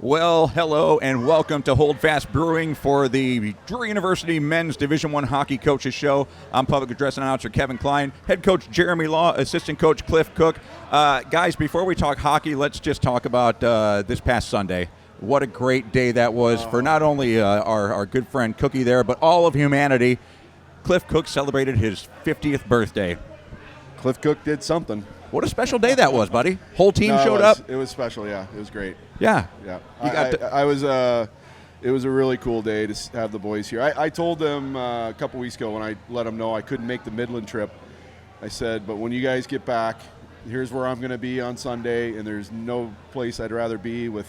Well, hello and welcome to Hold Fast Brewing for the Drury University Men's Division I Hockey Coaches Show. I'm public address announcer Kevin Kline, head coach Jeremy Law, assistant coach Cliff Cook. Guys, before we talk hockey, let's just talk about this past Sunday. What a great day that was for not only our good friend Cookie there, but all of humanity. Cliff Cook celebrated his 50th birthday. Cliff Cook did something. What a special day that was, buddy. Whole team showed up. It was special, yeah. It was great. Yeah. Yeah. It was a really cool day to have the boys here. I told them a couple weeks ago when I let them know I couldn't make the Midland trip. I said, but when you guys get back, here's where I'm going to be on Sunday, and there's no place I'd rather be with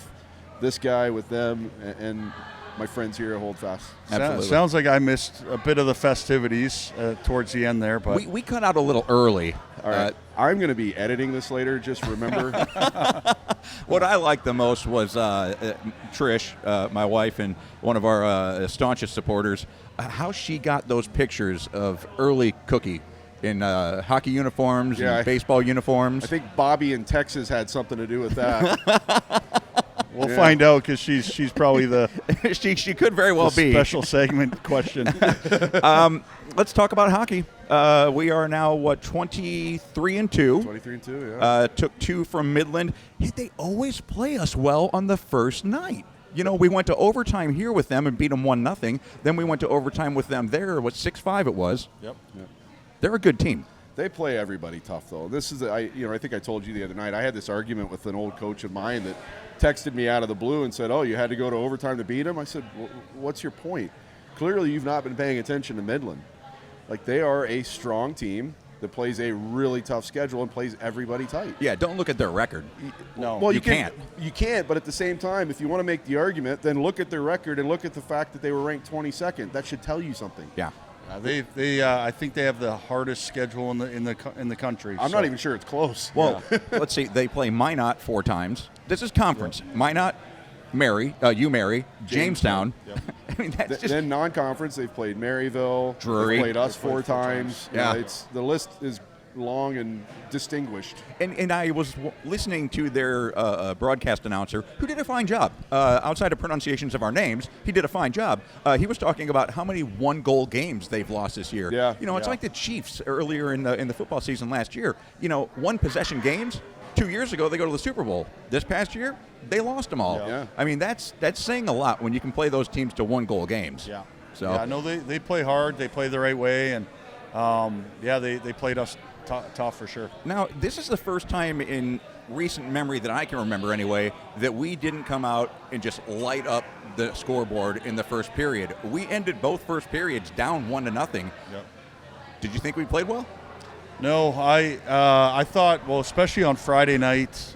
this guy, with them, and my friends here at Hold Fast. Absolutely. Sounds like I missed a bit of the festivities towards the end there, but we cut out a little early. All right. I'm going to be editing this later, just remember. What I liked the most was Trish, my wife and one of our staunchest supporters, how she got those pictures of early Cookie in hockey uniforms and baseball uniforms. I think Bobby in Texas had something to do with that. We'll find out because she's probably the she could very well be special segment question. Let's talk about hockey. We are now 23-2. 23-2, yeah. Took 2 from Midland. Hey, they always play us well on the first night. You know, we went to overtime here with them and beat them 1-0. Then we went to overtime with them there. 6-5 it was. Yep. They're a good team. They play everybody tough, though. This is, I think I told you the other night, I had this argument with an old coach of mine that texted me out of the blue and said, oh, you had to go to overtime to beat them? I said, well, what's your point? Clearly you've not been paying attention to Midland. Like, they are a strong team that plays a really tough schedule and plays everybody tight. Yeah, don't look at their record. No. Well, you can't. You can't, but at the same time, if you want to make the argument, then look at their record and look at the fact that they were ranked 22nd. That should tell you something. Yeah. I think they have the hardest schedule in the country. I'm not even sure it's close. Well, let's see. They play Minot 4 times. This is conference. Yep. Minot, Jamestown. Yep. I mean, that's just. Then non-conference, they've played Maryville. Drury. They've played us 4 times. Yeah. The list is long and distinguished. And I was listening to their broadcast announcer, who did a fine job. Outside of pronunciations of our names, he did a fine job. He was talking about how many one-goal games they've lost this year. Yeah. You know, it's like the Chiefs earlier in the football season last year. You know, one-possession games. 2 years ago, they go to the Super Bowl. This past year, they lost them all. Yeah. I mean, that's saying a lot when you can play those teams to one-goal games. Yeah. So. Yeah, no, they play hard. They play the right way, and they played us tough for sure. Now, this is the first time in recent memory that I can remember anyway that we didn't come out and just light up the scoreboard in the first period. We ended both first periods down 1-0. Yep. Did you think we played well? No, I thought, well, especially on Friday night,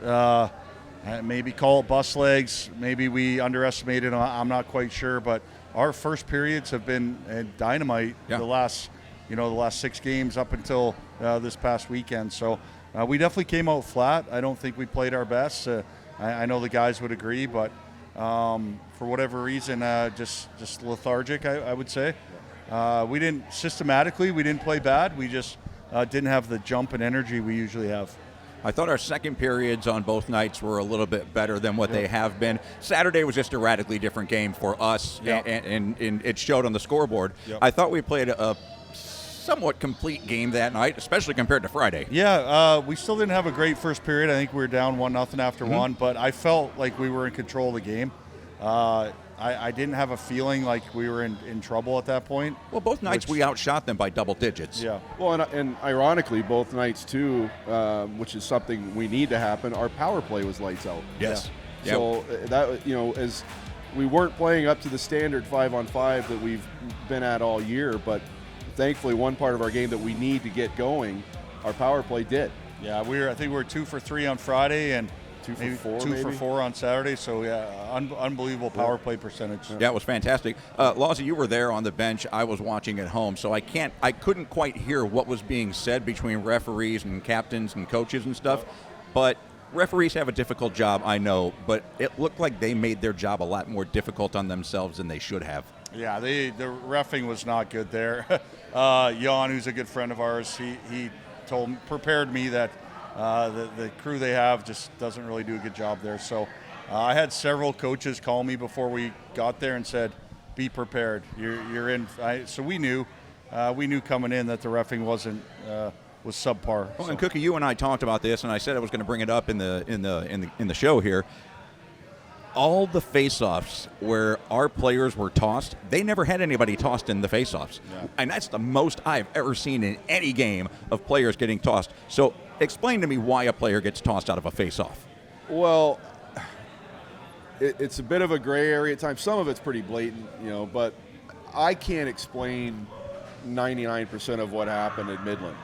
maybe call it bus legs. Maybe we underestimated. I'm not quite sure, but our first periods have been dynamite. Yeah. The last 6 games up until this past weekend. So we definitely came out flat. I don't think we played our best. I know the guys would agree, but for whatever reason, just lethargic, I would say. We didn't play bad. We just didn't have the jump and energy we usually have. I thought our second periods on both nights were a little bit better than what they have been. Saturday was just a radically different game for us, and it showed on the scoreboard. Yep. I thought we played a somewhat complete game that night, especially compared to Friday. Yeah, we still didn't have a great first period. I think we were down 1-0 after one, but I felt like we were in control of the game. I didn't have a feeling like we were in trouble at that point. Well, both nights we outshot them by double digits. Yeah. Well, and ironically, both nights too, which is something we need to happen. Our power play was lights out. Yes. Yeah. So that as we weren't playing up to the standard 5-on-5 that we've been at all year, but thankfully one part of our game that we need to get going, our power play did. Yeah, I think we were 2 for 3 on Friday and 2 for 4 2 for 4 on Saturday. So yeah, unbelievable power play percentage. Yeah, it was fantastic. Lawsy, you were there on the bench. I was watching at home, so I couldn't quite hear what was being said between referees and captains and coaches and stuff. But referees have a difficult job, I know, but it looked like they made their job a lot more difficult on themselves than they should have. Yeah, the reffing was not good there. Jan, who's a good friend of ours, he prepared me that the crew they have just doesn't really do a good job there. So I had several coaches call me before we got there and said, "Be prepared. You're in." So we knew coming in that the reffing was subpar. Well, and Cookie, you and I talked about this, and I said I was going to bring it up in the show here. All the face-offs where our players were tossed, they never had anybody tossed in the face-offs. Yeah. And that's the most I've ever seen in any game of players getting tossed. So explain to me why a player gets tossed out of a face-off. Well, it's a bit of a gray area at times. Some of it's pretty blatant, but I can't explain 99% of what happened at Midland.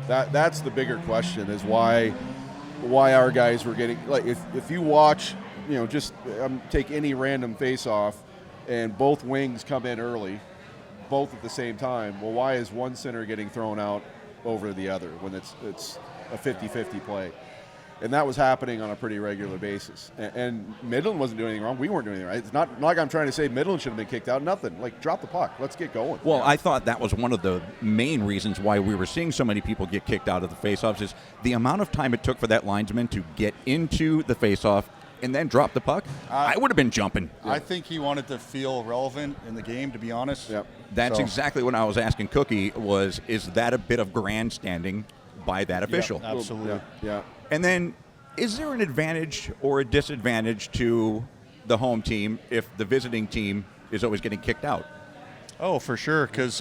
That's the bigger question, is why our guys were getting, like, if you watch, just take any random face-off and both wings come in early, both at the same time, well, why is one center getting thrown out over the other when it's a 50-50 play? And that was happening on a pretty regular basis. And Midland wasn't doing anything wrong. We weren't doing anything right. It's not like I'm trying to say Midland should have been kicked out. Nothing. Like, drop the puck. Let's get going. Well, I thought that was one of the main reasons why we were seeing so many people get kicked out of the faceoffs, is the amount of time it took for that linesman to get into the faceoff and then drop the puck. I would have been jumping. I think he wanted to feel relevant in the game, to be honest. Yep. That's exactly what I was asking Cookie, is that a bit of grandstanding by that official? Yeah, absolutely. Yeah. And then, is there an advantage or a disadvantage to the home team if the visiting team is always getting kicked out? Oh, for sure, because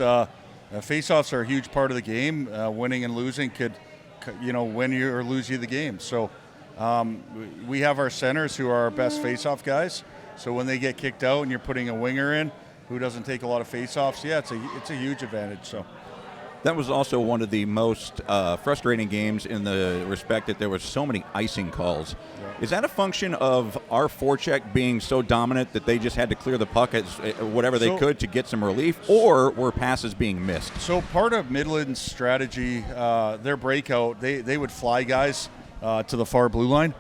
face-offs are a huge part of the game. Winning and losing could, win you or lose you the game. So we have our centers who are our best face-off guys. So when they get kicked out and you're putting a winger in who doesn't take a lot of face-offs, it's a huge advantage. So. That was also one of the most frustrating games in the respect that there was so many icing calls. Yeah. Is that a function of our forecheck being so dominant that they just had to clear the puck whatever they could to get some relief, or were passes being missed? So part of Midland's strategy, their breakout, they would fly guys to the far blue line.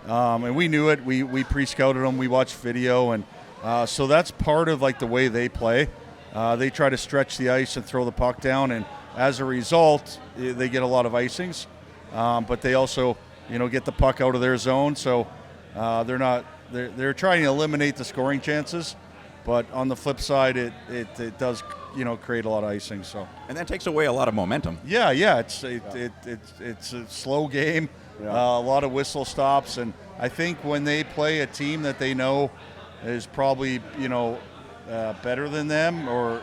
And we knew it. We pre-scouted them. We watched video. And so that's part of, like, the way they play. They try to stretch the ice and throw the puck down, and as a result, they get a lot of icings, but they also, get the puck out of their zone. So they're trying to eliminate the scoring chances, but on the flip side, it does, create a lot of icing. So, and that takes away a lot of momentum. Yeah, it's a slow game, a lot of whistle stops, and I think when they play a team that they know is probably better than them, or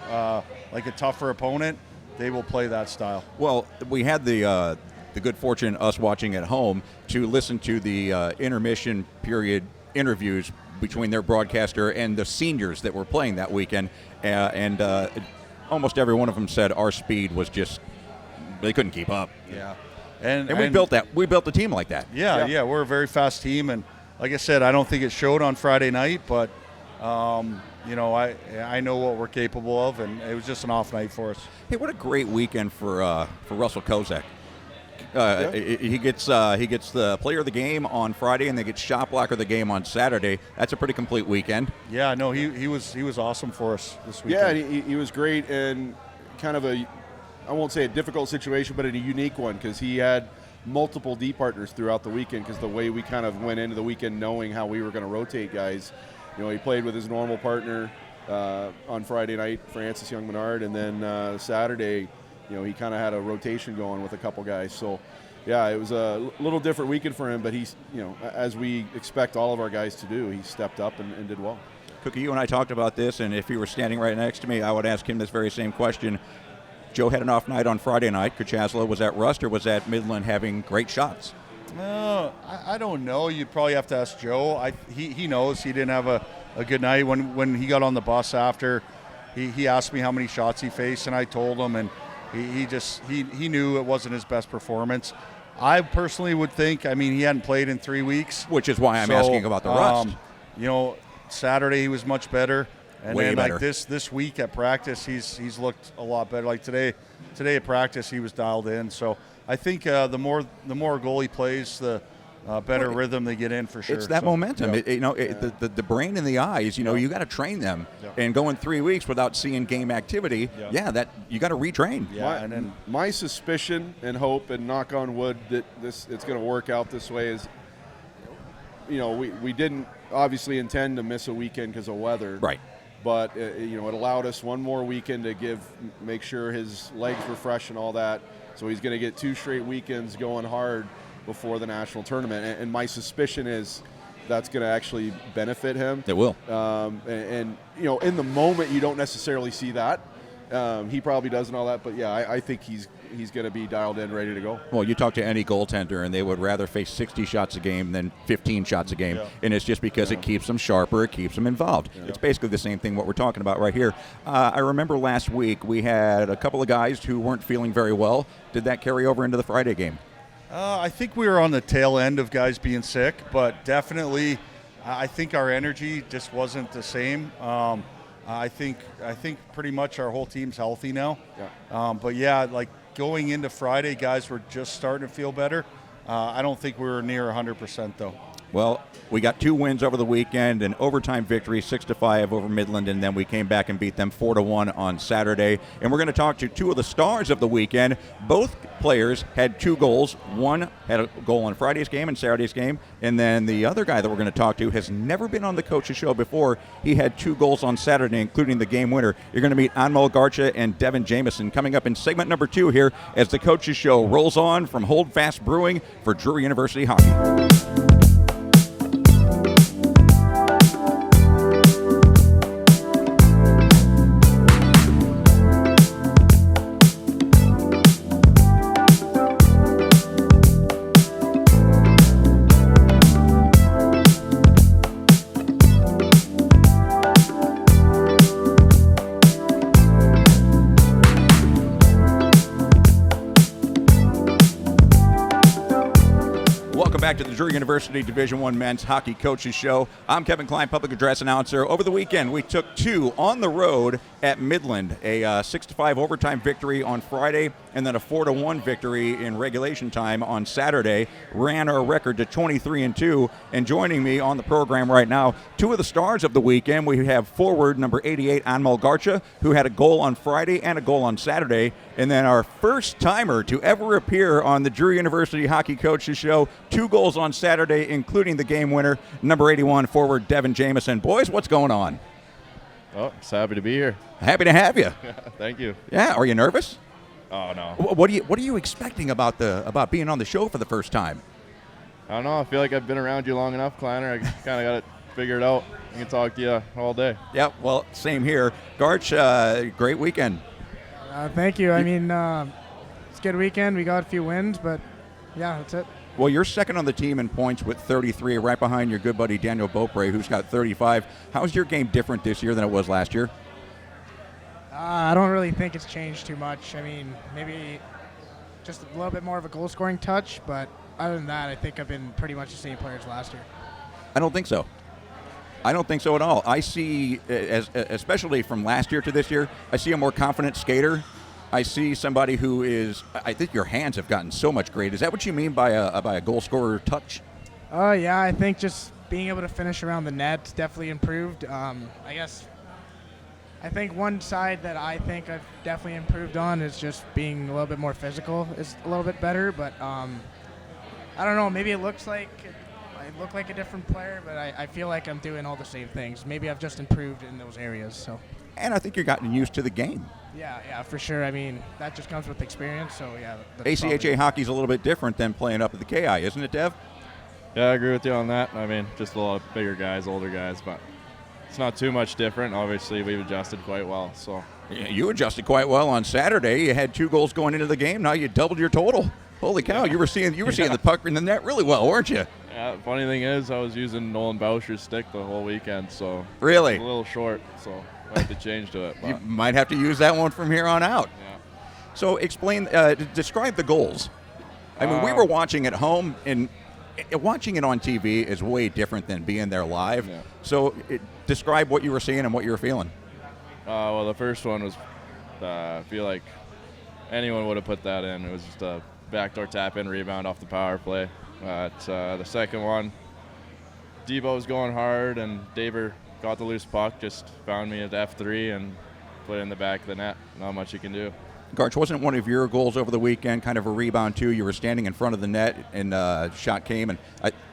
like a tougher opponent, they will play that style. Well, we had the good fortune, us watching at home, to listen to the intermission period interviews between their broadcaster and the seniors that were playing that weekend, and almost every one of them said our speed was just, they couldn't keep up. Yeah, and we built that. We built a team like that. Yeah, we're a very fast team, and like I said, I don't think it showed on Friday night, but I know what we're capable of, and it was just an off night for us. Hey, what a great weekend for Russell Kozak. He gets the player of the game on Friday, and they get shot blocker of the game on Saturday. That's a pretty complete weekend. Yeah, no, he was awesome for us this weekend. Yeah, he was great, and kind of I won't say a difficult situation, but a unique one, because he had multiple D partners throughout the weekend, because the way we kind of went into the weekend knowing how we were going to rotate guys. He played with his normal partner on Friday night, Francis Young-Menard, and then Saturday, he kind of had a rotation going with a couple guys. So, yeah, it was a little different weekend for him, but he's, as we expect all of our guys to do, he stepped up and did well. Cookie, you and I talked about this, and if he were standing right next to me, I would ask him this very same question. Joe had an off night on Friday night. Kuchasla was at Rust, or was at Midland having great shots? I don't know. You'd probably have to ask Joe. He knows he didn't have a good night. When he got on the bus after, he asked me how many shots he faced, and I told him, and he knew it wasn't his best performance. I personally would think, he hadn't played in 3 weeks. Which is why I'm asking about the rust. Saturday he was much better. And Way then better. Like this week at practice, he's looked a lot better. Like today at practice, he was dialed in. So I think the more goal he plays, the better rhythm they get in for sure. It's that momentum. The brain and the eyes. You got to train them. And going 3 weeks without seeing game activity, that you got to retrain. Yeah, my suspicion and hope, and knock on wood that it's going to work out this way, is we didn't obviously intend to miss a weekend because of weather. Right. But it allowed us one more weekend to make sure his legs were fresh and all that. So he's going to get 2 straight weekends going hard before the national tournament. And my suspicion is that's going to actually benefit him. It will. In the moment you don't necessarily see that. He probably does and all that, but yeah, I think he's going to be dialed in, ready to go. Well, you talk to any goaltender, and they would rather face 60 shots a game than 15 shots a game, Yeah. and it's just because it keeps them sharper, it keeps them involved. Yeah. It's basically the same thing what we're talking about right here. I remember last week we had a couple of guys who weren't feeling very well. Did that carry over into the Friday game? I think we were on the tail end of guys being sick, but definitely I think our energy just wasn't the same. I think pretty much our whole team's healthy now. Yeah. But yeah, like going into Friday, guys were just starting to feel better. I don't think we were near 100% though. Well, we got 2 wins over the weekend, an overtime victory, 6-5 over Midland, and then we came back and beat them 4-1 on Saturday. And we're going to talk to 2 of the stars of the weekend. Both players had 2 goals. One had a goal on Friday's game and Saturday's game, and then the other guy that we're going to talk to has never been on the coach's show before. He had 2 goals on Saturday, including the game winner. You're going to meet Anmol, Garcha, and Devin, Jameson coming up in segment number 2 here as the coach's show rolls on from Hold Fast Brewing for Drury University Hockey. Back to the Drury University Division I Men's Hockey Coaches Show. I'm Kevin Kline, public address announcer. Over the weekend, we took 2 on the road at Midland, a 6-5 overtime victory on Friday, and then a 4-1 victory in regulation time on Saturday. Ran our record to 23-2. And joining me on the program right now, 2 of the stars of the weekend. We have forward number 88, Anmol Garcha, who had a goal on Friday and a goal on Saturday. And then our first timer to ever appear on the Drury University Hockey Coaches Show, 2 goals on Saturday, including the game winner, number 81 forward Devin Jameson. Boys, what's going on? Oh, just happy to be here. Happy to have you. Thank you. Yeah, are you nervous? Oh no. What are you expecting about being on the show for the first time? I don't know. I feel like I've been around you long enough, Kleiner. I kind of got it figured out. I can talk to you all day. Yeah, well, same here. Garch, great weekend. Thank you. I mean, it's a good weekend. We got a few wins, but yeah, that's it. Well, you're second on the team in points with 33, right behind your good buddy Daniel Beaupre, who's got 35. How's your game different this year than it was last year? I don't really think it's changed too much. I mean, maybe just a little bit more of a goal-scoring touch, but other than that, I think I've been pretty much the same player as last year. I don't think so. I don't think so at all. I see, especially from last year to this year, I see a more confident skater. I see somebody who is, I think your hands have gotten so much great. Is that what you mean by a goal scorer touch? Yeah, I think just being able to finish around the net definitely improved. I think one side that I think I've definitely improved on is just being a little bit more physical. Is a little bit better, but I don't know. Maybe it looks like I look like a different player, but I feel like I'm doing all the same things. Maybe I've just improved in those areas. So. And I think you've gotten used to the game. Yeah, for sure. I mean, that just comes with experience. So yeah. ACHA hockey's a little bit different than playing up at the KI, isn't it, Dev? Yeah, I agree with you on that. I mean, just a lot bigger guys, older guys, but it's not too much different. Obviously, we've adjusted quite well. So yeah, you adjusted quite well on Saturday. You had 2 goals going into the game. Now you doubled your total. Holy cow! You were seeing the puck in the net really well, weren't you? Yeah. Funny thing is, I was using Nolan Boucher's stick the whole weekend, so really it's a little short. So I have to change to it. But. You might have to use that one from here on out. Yeah. So explain, describe the goals. I mean, we were watching at home, and watching it on TV is way different than being there live. Yeah. So describe what you were seeing and what you were feeling. Well, the first one was, I feel like anyone would have put that in. It was just a backdoor tap-in rebound off the power play. The second one, Debo was going hard, and Daver got the loose puck, just found me at F3 and put it in the back of the net. Not much you can do. Garch, wasn't one of your goals over the weekend kind of a rebound too? You were standing in front of the net and shot came, and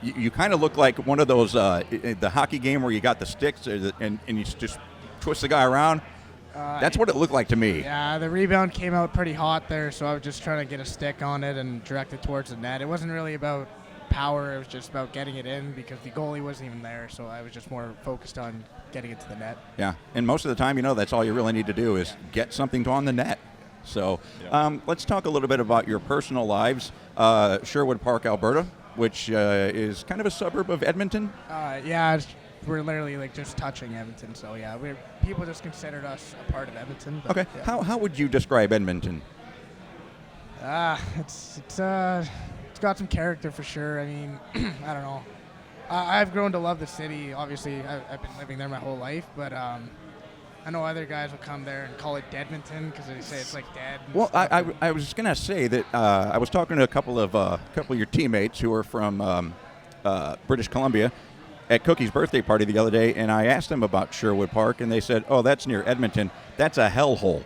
you kind of looked like one of those the hockey game where you got the sticks and you just twist the guy around. That's what it looked like to me. Yeah, the rebound came out pretty hot there, so I was just trying to get a stick on it and direct it towards the net. It wasn't really about power, it was just about getting it in because the goalie wasn't even there, so I was just more focused on getting it to the net. Yeah, and most of the time, that's all you really need to do is get something on the net. So let's talk a little bit about your personal lives. Sherwood Park, Alberta, which is kind of a suburb of Edmonton. We're literally just touching Edmonton, so yeah, people just considered us a part of Edmonton. But, okay, yeah. How would you describe Edmonton? It's got some character for sure. I mean, I don't know. I've grown to love the city. Obviously, I've been living there my whole life, but I know other guys will come there and call it Deadmonton because they say it's like dead. Well, I was just gonna say that I was talking to a couple of your teammates who are from British Columbia at Cookie's birthday party the other day, and I asked them about Sherwood Park, and they said, "Oh, that's near Edmonton. That's a hellhole."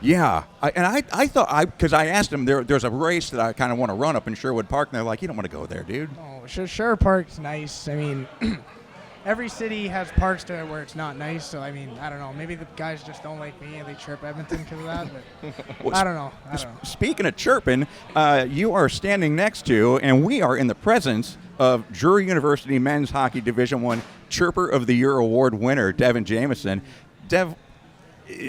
Yeah, I thought because I asked them there's a race that I kind of want to run up in Sherwood Park, and they're like, "You don't want to go there, dude." Oh, Sherwood Park's nice. I mean, every city has parks to it where it's not nice. So I mean, I don't know. Maybe the guys just don't like me and they chirp Edmonton because of that. But Well, I don't know. Speaking of chirping, you are standing next to, and we are in the presence of Drury University Men's Hockey Division I Chirper of the Year Award winner, Devin Jameson. Dev,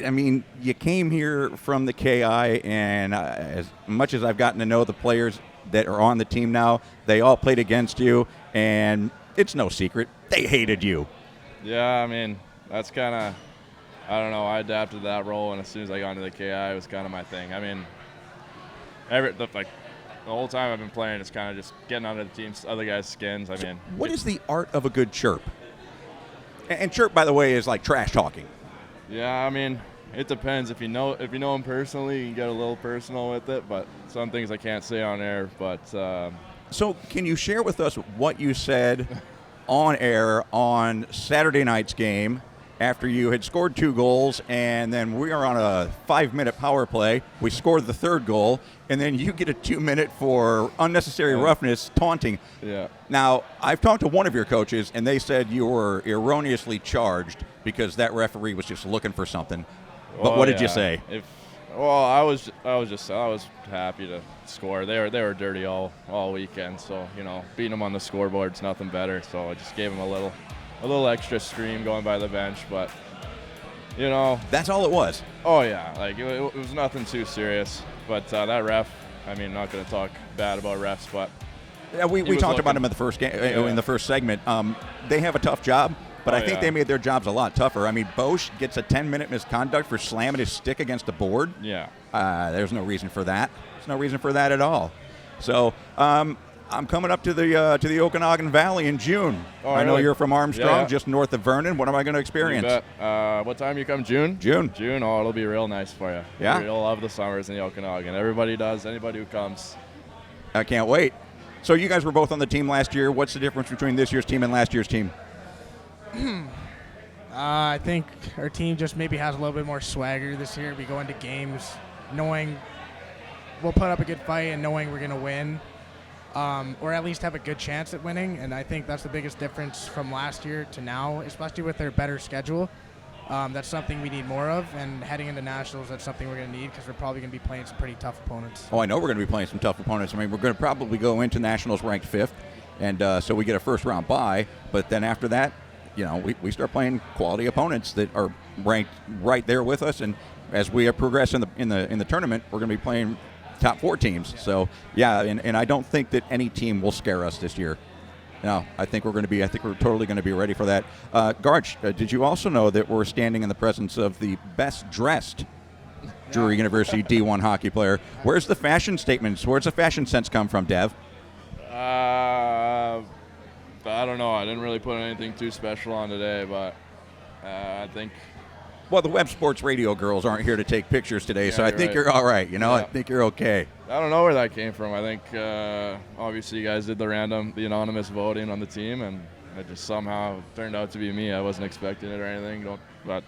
I mean, you came here from the KI, and as much as I've gotten to know the players that are on the team now, they all played against you, and it's no secret, they hated you. Yeah, I mean, that's kind of, I don't know, I adapted that role, and as soon as I got into the KI, it was kind of my thing. I mean, the whole time I've been playing, it's kind of just getting under the team's other guys' skins. I mean, what is the art of a good chirp? And chirp, by the way, is like trash talking. Yeah, I mean, it depends. If you know him personally, you can get a little personal with it, but some things I can't say on air. But so can you share with us what you said on air on Saturday night's game after you had scored 2 goals, and then we are on a 5-minute power play. We scored the 3rd goal, and then you get a 2-minute for unnecessary roughness, taunting. Yeah. Now, I've talked to one of your coaches, and they said you were erroneously charged because that referee was just looking for something. But what did you say? I was happy to score. They were dirty all weekend, so beating them on the scoreboard's nothing better. So I just gave them a little extra stream going by the bench, but that's all it was. Oh yeah, it was nothing too serious. But that ref, I mean, not going to talk bad about refs, but yeah, we talked about him in the first game, in the first segment. They have a tough job. But I think they made their jobs a lot tougher. I mean, Bosch gets a 10-minute misconduct for slamming his stick against the board. Yeah. There's no reason for that. There's no reason for that at all. So I'm coming up to the Okanagan Valley in June. Oh, I know really? you're from Armstrong, Yeah. just north of Vernon. What am I going to experience? You bet. What time you come? June? June. Oh, it'll be real nice for you. Yeah? You'll love the summers in the Okanagan. Everybody does. Anybody who comes. I can't wait. So you guys were both on the team last year. What's the difference between this year's team and last year's team? I think our team just maybe has a little bit more swagger this year. We go into games knowing we'll put up a good fight and knowing we're going to win, or at least have a good chance at winning. And I think that's the biggest difference from last year to now, especially with their better schedule. That's something we need more of. And heading into Nationals, that's something we're going to need because we're probably going to be playing some pretty tough opponents. Oh, I know we're going to be playing some tough opponents. I mean, we're going to probably go into Nationals ranked 5th, and so we get a first-round bye. But then after that, we start playing quality opponents that are ranked right there with us, and as we progress in the tournament, we're going to be playing top 4 teams. So yeah, and I don't think that any team will scare us this year. No, I think we're totally going to be ready for that. Garch, did you also know that we're standing in the presence of the best dressed Drury University D1 hockey player? Where's the fashion statements? Where's the fashion sense come from, Dev? I don't know. I didn't really put anything too special on today, but I think. Well, the Web Sports Radio girls aren't here to take pictures today, so I think right. you're all right. Yeah. I think you're okay. I don't know where that came from. I think obviously you guys did the anonymous voting on the team, and it just somehow turned out to be me. I wasn't expecting it or anything, but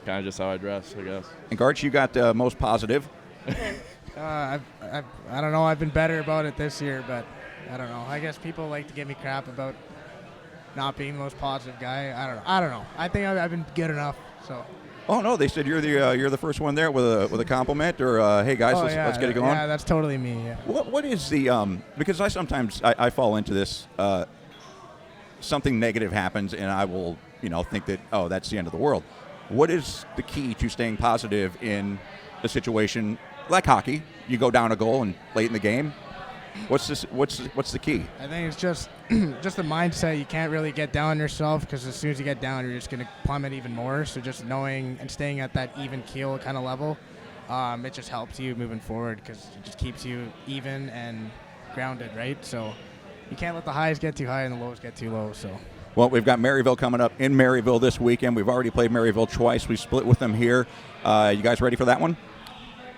kind of just how I dress, I guess. And Garch, you got most positive. I don't know. I've been better about it this year, but I don't know. I guess people like to give me crap about not being the most positive guy. I don't know. I think I've been good enough. So. Oh no, they said you're the first one there with a compliment or hey guys, let's get it going. Yeah, that's totally me. Yeah. What is the because I sometimes I fall into this something negative happens and I will think that that's the end of the world. What is the key to staying positive in a situation like hockey? You go down a goal and late in the game. What's the key? I think it's just the mindset. You can't really get down on yourself because as soon as you get down, you're just going to plummet even more. So just knowing and staying at that even keel kind of level, it just helps you moving forward because it just keeps you even and grounded, right? So you can't let the highs get too high and the lows get too low. So. Well, we've got Maryville coming up in Maryville this weekend. We've already played Maryville twice. We split with them here. You guys ready for that one?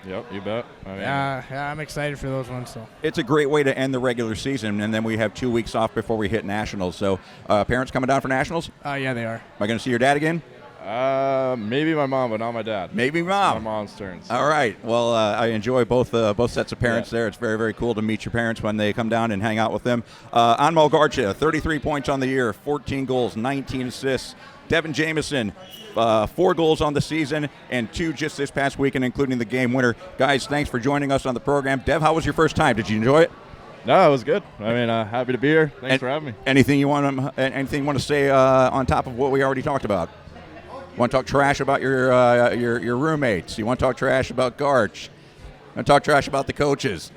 Yep, you bet. Yeah, I'm excited for those ones. So it's a great way to end the regular season, and then we have 2 weeks off before we hit Nationals. So parents coming down for Nationals? Yeah, they are. Am I going to see your dad again? Maybe my mom, but not my dad. Maybe mom. My mom's turn. So. All right. Well, I enjoy both sets of parents there. It's very, very cool to meet your parents when they come down and hang out with them. Anmol Garcha, 33 points on the year, 14 goals, 19 assists. Devin Jameson, 4 goals on the season and 2 just this past weekend, including the game winner. Guys, thanks for joining us on the program. Dev, how was your first time? Did you enjoy it? No, it was good. I mean, happy to be here. Thanks for having me. Anything you want to say on top of what we already talked about? You want to talk trash about your roommates? You want to talk trash about Garch? You want to talk trash about the coaches?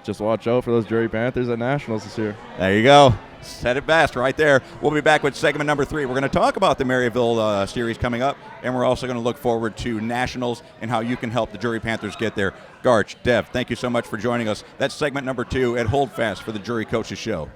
Just watch out for those Drury Panthers at Nationals this year. There you go. Said it best right there. We'll be back with segment number 3. We're going to talk about the Maryville series coming up, and we're also going to look forward to Nationals and how you can help the Drury Panthers get there. Garch, Dev, thank you so much for joining us. That's segment number 2 at Hold Fast for the Drury Coaches Show.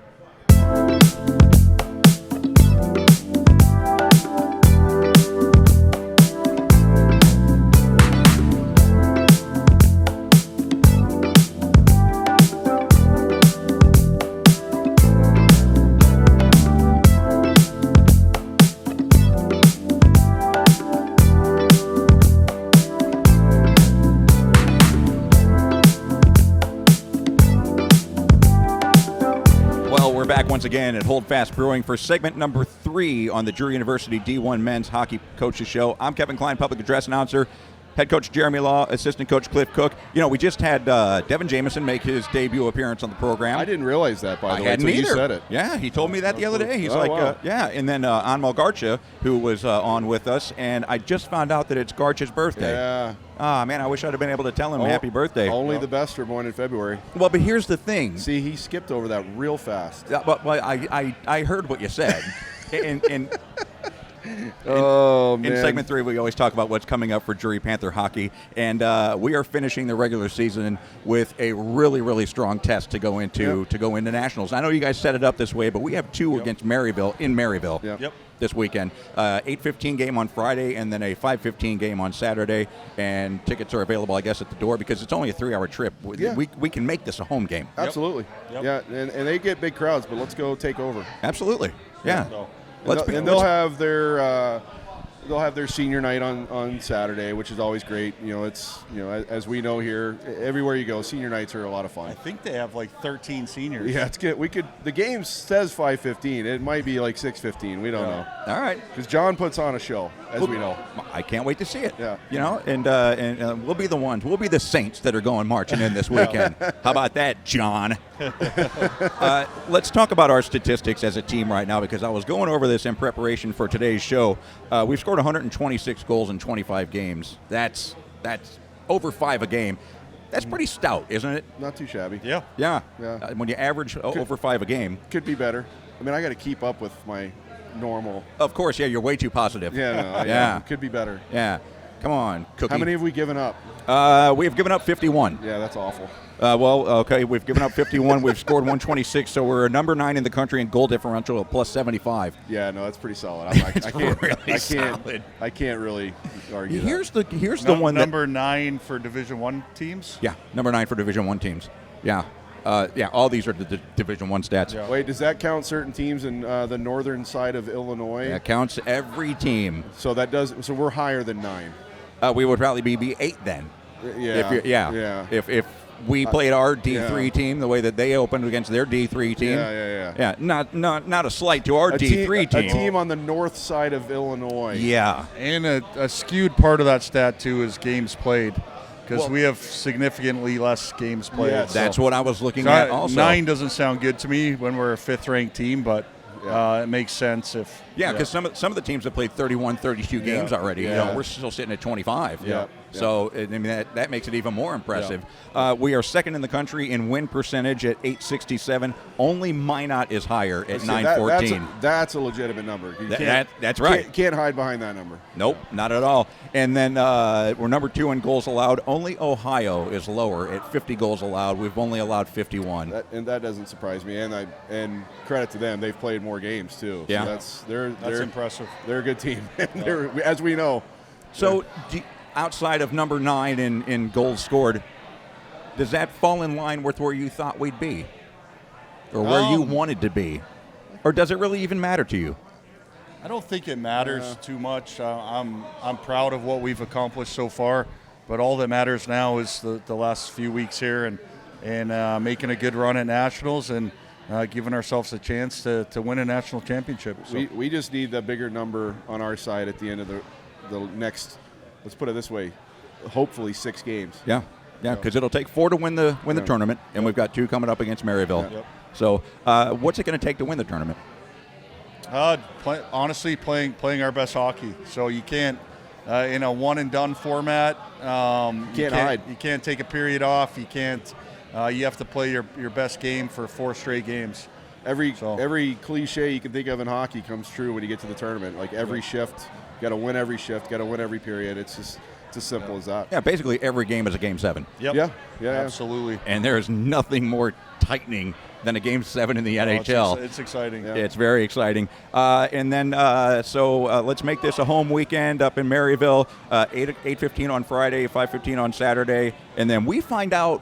Once again at Hold Fast Brewing for segment number 3 on the Drury University D1 Men's Hockey Coaches Show. I'm Kevin Kline, public address announcer. Head coach Jeremy Law, assistant coach Cliff Cook. We just had Devin Jameson make his debut appearance on the program. I didn't realize that, by the way, until you said it. Yeah, he told me that the other day. He's wow. And then Anmol Garcha, who was on with us, and I just found out that it's Garcha's birthday. Yeah. Ah, man, I wish I'd have been able to tell him happy birthday. Only the best are born in February. Well, but here's the thing. See, he skipped over that real fast. Yeah, but I heard what you said. In segment 3, we always talk about what's coming up for Drury Panther hockey, and we are finishing the regular season with a really, really strong test to go into Nationals. I know you guys set it up this way, but we have 2 against Maryville in Maryville this weekend. 8:15 game on Friday, and then a 5:15 game on Saturday. And tickets are available, I guess, at the door because it's only a 3-hour trip. We can make this a home game. Absolutely. Yeah, and they get big crowds, but let's go take over. Absolutely. Yeah. They'll have their senior night on Saturday, which is always great. It's as we know here, everywhere you go, senior nights are a lot of fun. I think they have like 13 seniors. Yeah, it's good. The game says 5:15. It might be like 6:15. We don't know. All right. Because John puts on a show, as we know. I can't wait to see it. Yeah. And we'll be the ones. We'll be the Saints that are going marching in this weekend. How about that, John? Let's talk about our statistics as a team right now, because I was going over this in preparation for today's show. We've scored 126 goals in 25 games. That's over 5 a game. That's pretty stout, isn't it? Not too shabby. Yeah. When you average over 5 a game. Could be better. I mean, I got to keep up with my normal. Of course, you're way too positive. Yeah. Could be better. Yeah. Come on, Cookie. How many have we given up? We have given up 51. Yeah, that's awful. Okay, we've given up 51. We've scored 126, so we're number 9 in the country in goal differential of plus 75. Yeah, no, that's pretty solid. I can't really argue. Here's the one number 9 for Division 1 teams. Yeah, number 9 for Division 1 teams. Yeah. All these are the Division I stats. Yeah. Wait, does that count certain teams in the northern side of Illinois? That counts every team. So that does. So we're higher than 9. We would probably be 8 then. Yeah. If we played our D3 team the way that they opened against their D3 team. Yeah. Not a slight to our D3 team. A team on the north side of Illinois. Yeah. And a skewed part of that stat, too, is games played. Because we have significantly less games played. Yeah, that's what I was looking at also. 9 doesn't sound good to me when we're a 5th-ranked team, but it makes sense if... Yeah, because some of the teams have played 31, 32 games already. Yeah. You know, we're still sitting at 25. Yeah. So I mean that makes it even more impressive. We are second in the country in win percentage at 867. Only Minot is higher at 914. That's a legitimate number. That's right. Can't hide behind that number. Nope, not at all. And then we're number 2 in goals allowed. Only Ohio is lower at 50 goals allowed. We've only allowed 51. That doesn't surprise me. And credit to them, they've played more games too. Yeah. So that's impressive. They're a good team, as we know. So outside of number 9 in goals scored, does that fall in line with where you thought we'd be, or where you wanted to be, or does it really even matter to you? I don't think it matters too much. I'm proud of what we've accomplished so far, but all that matters now is the last few weeks here and making a good run at nationals and giving ourselves a chance to win a national championship. So. We just need the bigger number on our side at the end of the next. Let's put it this way, hopefully 6 games. Yeah, because it'll take 4 to win the tournament, and we've got 2 coming up against Maryville. Yep. So, what's it going to take to win the tournament? Honestly, playing our best hockey. So you can't, in a one and done format. Can't hide. You can't take a period off. You can't. You have to play your best game for 4 straight games. Every cliche you can think of in hockey comes true when you get to the tournament. Like every shift. Got to win every shift. Got to win every period. It's as simple as that. Yeah, basically every game is a Game 7. Yep. Yeah, absolutely. And there is nothing more tightening than a Game 7 in the NHL. It's exciting. Yeah. It's very exciting. And then, let's make this a home weekend up in Maryville. 8:15 on Friday, 5:15 on Saturday, and then we find out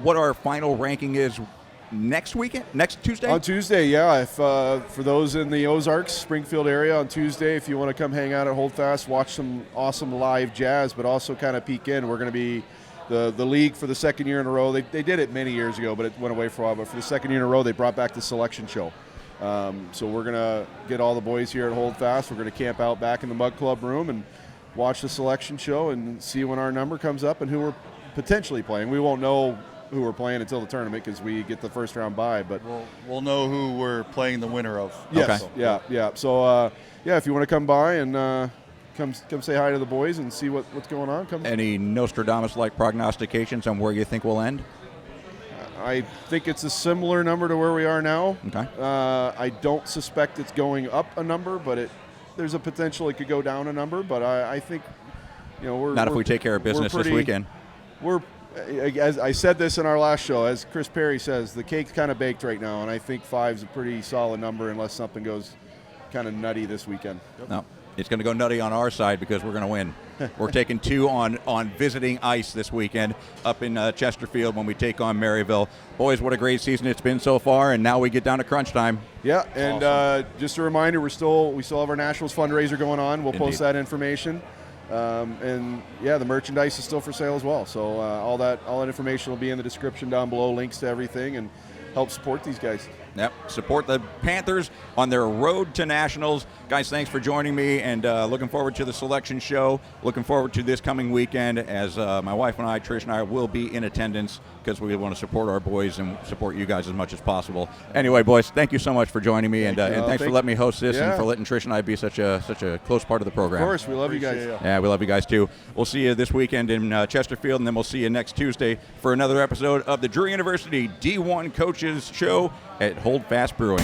what our final ranking is next Tuesday? On Tuesday, yeah. If for those in the Ozarks, Springfield area on Tuesday, if you want to come hang out at Holdfast, watch some awesome live jazz, but also kind of peek in. We're going to be the league for the second year in a row. They did it many years ago, but it went away for a while. But for the second year in a row, they brought back the selection show. So we're going to get all the boys here at Holdfast. We're going to camp out back in the Mug Club room and watch the selection show and see when our number comes up and who we're potentially playing. We won't know who we're playing until the tournament because we get the first round bye. But we'll know who we're playing the winner of. Yes. Okay. Yeah. So if you want to come by and come say hi to the boys and see what's going on, come. Any Nostradamus-like prognostications on where you think we'll end? I think it's a similar number to where we are now. Okay. I don't suspect it's going up a number, but there's a potential it could go down a number. But I think, not if we take care of business this weekend. As I said this in our last show, as Chris Perry says, the cake's kind of baked right now, and I think 5 is a pretty solid number unless something goes kind of nutty this weekend. No, it's going to go nutty on our side because we're going to win. We're taking 2 on visiting ice this weekend up in Chesterfield when we take on Maryville. Boys, what a great season it's been so far, and now we get down to crunch time. Yeah, and awesome. Just a reminder, we still have our Nationals fundraiser going on. We'll post that information. The merchandise is still for sale as well. So all that information will be in the description down below, links to everything, and help support these guys. Yep, support the Panthers on their road to nationals. Guys, thanks for joining me, and looking forward to the selection show. Looking forward to this coming weekend as my wife and I, Trish and I, will be in attendance because we want to support our boys and support you guys as much as possible. Anyway, boys, thank you so much for joining me, and thanks for letting me host this and for letting Trish and I be such a close part of the program. Of course, we love you guys. Yeah, we love you guys too. We'll see you this weekend in Chesterfield, and then we'll see you next Tuesday for another episode of the Drury University D1 Coaches Show at Holdfast Brewing.